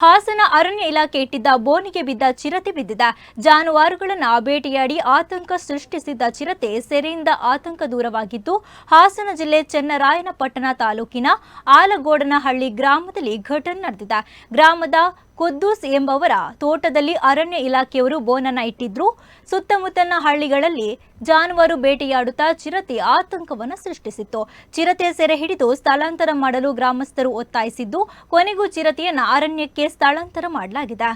ಹಾಸನ ಅರಣ್ಯ ಇಲಾಖೆ ಇಟ್ಟಿದ್ದ ಬೋನಿಗೆ ಬಿದ್ದ ಚಿರತೆ ಬಿದ್ದಿದೆ. ಜಾನುವಾರುಗಳನ್ನು ಬೇಟೆಯಾಡಿ ಆತಂಕ ಸೃಷ್ಟಿಸಿದ್ದ ಚಿರತೆ ಸೆರೆಯಿಂದ ಆತಂಕ ದೂರವಾಗಿದ್ದು, ಹಾಸನ ಜಿಲ್ಲೆ ಚನ್ನರಾಯನಪಟ್ಟಣ ತಾಲೂಕಿನ ಆಲಗೋಡನಹಳ್ಳಿ ಗ್ರಾಮದಲ್ಲಿ ಘಟನೆ ನಡೆದಿದೆ. ಗ್ರಾಮದ ಕುದ್ದೂಸ್ ಎಂಬವರ ತೋಟದಲ್ಲಿ ಅರಣ್ಯ ಇಲಾಖೆಯವರು ಬೋನನ್ನ ಇಟ್ಟಿದ್ರು. ಸುತ್ತಮುತ್ತಲಿನ ಹಳ್ಳಿಗಳಲ್ಲಿ ಜಾನುವಾರು ಬೇಟೆಯಾಡುತ್ತಾ ಚಿರತೆ ಆತಂಕವನ್ನು ಸೃಷ್ಟಿಸಿತ್ತು. ಚಿರತೆ ಸೆರೆ ಹಿಡಿದು ಸ್ಥಳಾಂತರ ಮಾಡಲು ಗ್ರಾಮಸ್ಥರು ಒತ್ತಾಯಿಸಿದ್ದು, ಕೊನೆಗೂ ಚಿರತೆಯನ್ನ ಅರಣ್ಯಕ್ಕೆ ಸ್ಥಳಾಂತರ ಮಾಡಲಾಗಿದೆ.